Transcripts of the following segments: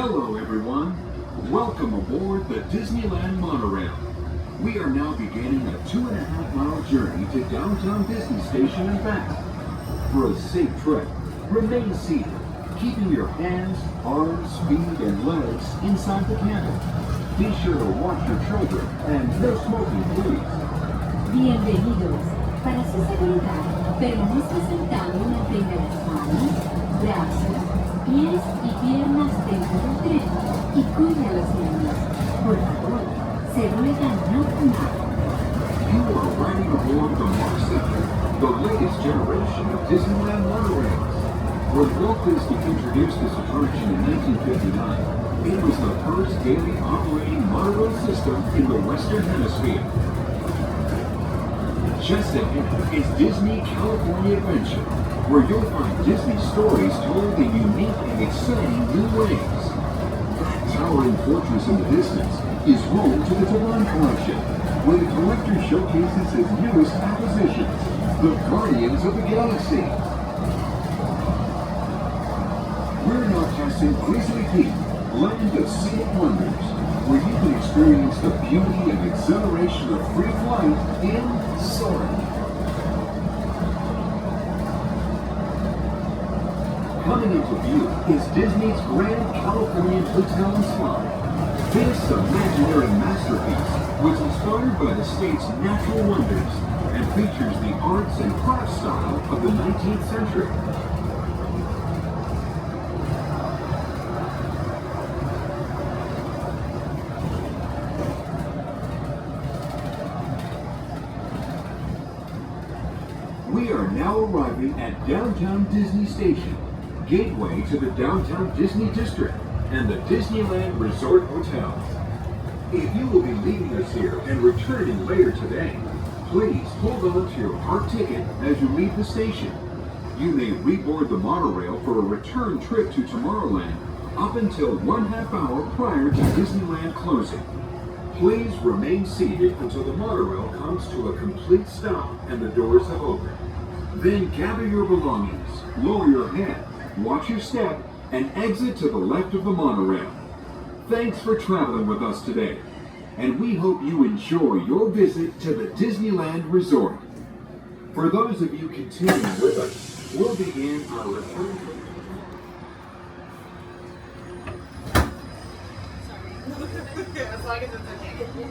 Hello everyone. Welcome aboard the Disneyland Monorail. We are now beginning a 2.5-mile journey to downtown Disney Station and back. For a safe trip, remain seated, keeping your hands, arms, feet, and legs inside the cabin. Be sure to watch your children and no smoking, please. Bienvenidos. Para su seguridad, permanezca sentado y mantenga las manos, brazos, pies y piernas dentro del tren y cuide a los niños. Por favor, se ruega no fumar. You are riding aboard the Mark 7, the latest generation of Disneyland Monorails. When Walt Disney introduced this attraction in 1959, it was the first daily operating monorail system in the Western Hemisphere. Just ahead is Disney California Adventure, where you'll find Disney stories told in unique and exciting new ways. That towering fortress in the distance is home to the Deboard collection, where the collector showcases his newest acquisitions, the Guardians of the Galaxy. We're now passing Grizzly Peak, land of scenic wonders, where you can experience the beauty and exhilaration of free flight in soaring. Coming into view is Disney's Grand Californian Hotel and Spa. This imaginary masterpiece was inspired by the state's natural wonders and features the arts and crafts style of the 19th century. We are now arriving at Downtown Disney Station, gateway to the Downtown Disney District and the Disneyland Resort Hotel. If you will be leaving us here and returning later today, please hold on to your park ticket as you leave the station. You may reboard the monorail for a return trip to Tomorrowland up until 1/2 hour prior to Disneyland closing. Please remain seated until the monorail comes to a complete stop and the doors have opened. Then gather your belongings, lower your head, watch your step, and exit to the left of the monorail. Thanks for traveling with us today, and we hope you enjoy your visit to the Disneyland Resort. For those of you continuing with us, we'll begin our return. As long as it's okay.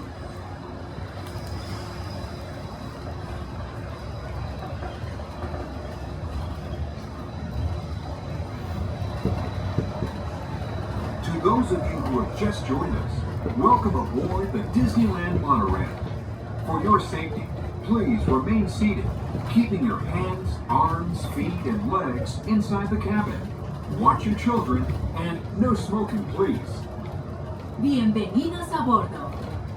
To those of you who have just joined us, welcome aboard the Disneyland Monorail. For your safety, please remain seated, keeping your hands, arms, feet, and legs inside the cabin. Watch your children, and no smoking, please. Bienvenidos a bordo.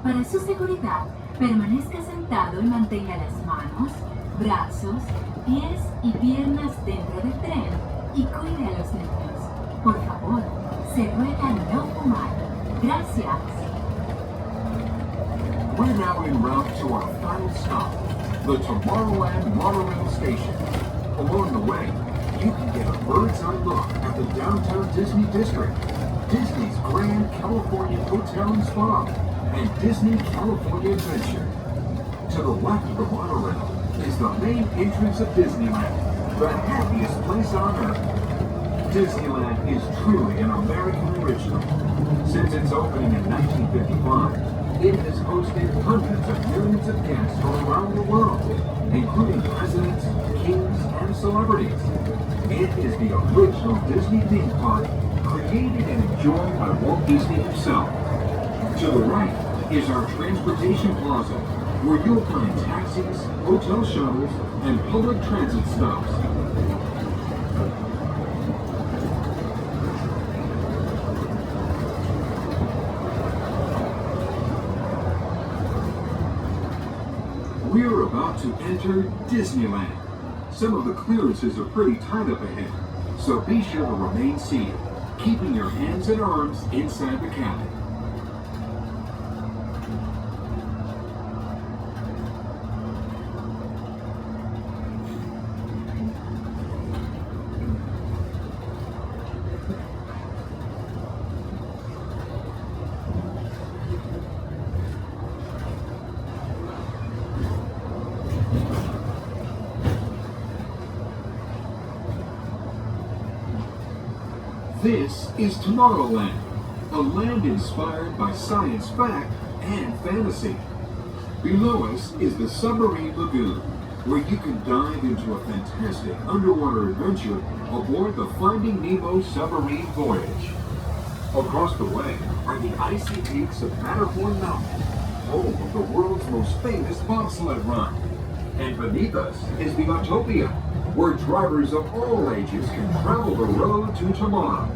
Para su seguridad, permanezca sentado y mantenga las manos, brazos, pies y piernas dentro del tren y cuide a los niños. Por favor, se ruega no fumar. Gracias. We're now en route to our final stop, the Tomorrowland Monorail Station. Along the way, you can get a bird's-eye look at the Downtown Disney District, Disney's Grand Californian Hotel and Spa, and Disney California Adventure. To the left of the monorail is the main entrance of Disneyland, the happiest place on earth. Disneyland is truly an American original. Since its opening in 1955, it has hosted hundreds of millions of guests from around the world, including presidents, kings, and celebrities. It is the original Disney theme park, created and enjoyed by Walt Disney himself. To the right is our transportation plaza, where you'll find taxis, hotel shuttles, and public transit stops. We're about to enter Disneyland. Some of the clearances are pretty tight up ahead, so be sure to remain seated, keeping your hands and arms inside the cabin. This is Tomorrowland, a land inspired by science fact and fantasy. Below us is the submarine lagoon, where you can dive into a fantastic underwater adventure aboard the Finding Nemo submarine voyage. Across the way are the icy peaks of Matterhorn Mountain, home of the world's most famous bobsled run. And beneath us is the Autopia, where drivers of all ages can travel the road to tomorrow.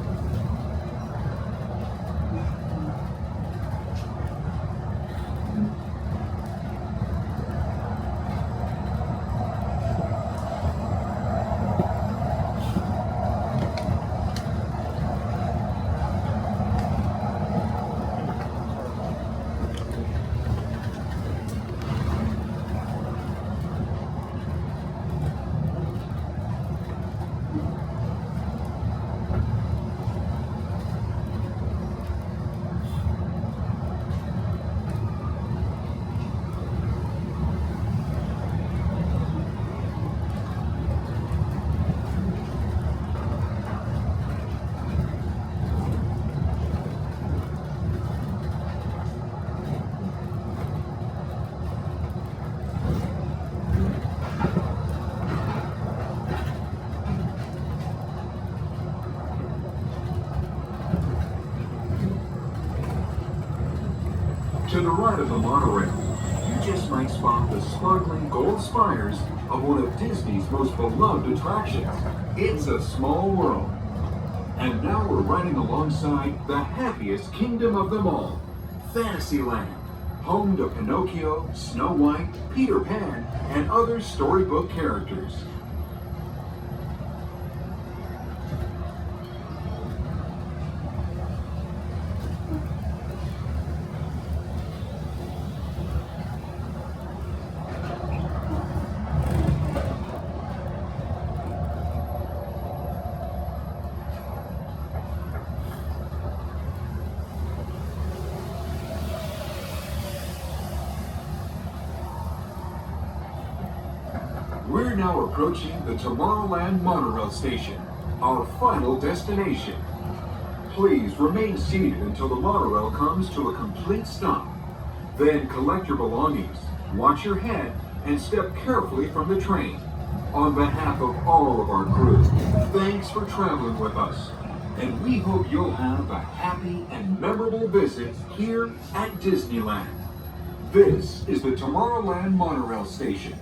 To the right of the monorail, you just might spot the sparkling gold spires of one of Disney's most beloved attractions. It's a small world. And now we're riding alongside the happiest kingdom of them all, Fantasyland, home to Pinocchio, Snow White, Peter Pan, and other storybook characters. We're now approaching the Tomorrowland Monorail station, our final destination. Please remain seated until the monorail comes to a complete stop. Then collect your belongings, watch your head, and step carefully from the train. On behalf of all of our crew, thanks for traveling with us. And we hope you'll have a happy and memorable visit here at Disneyland. This is the Tomorrowland Monorail Station.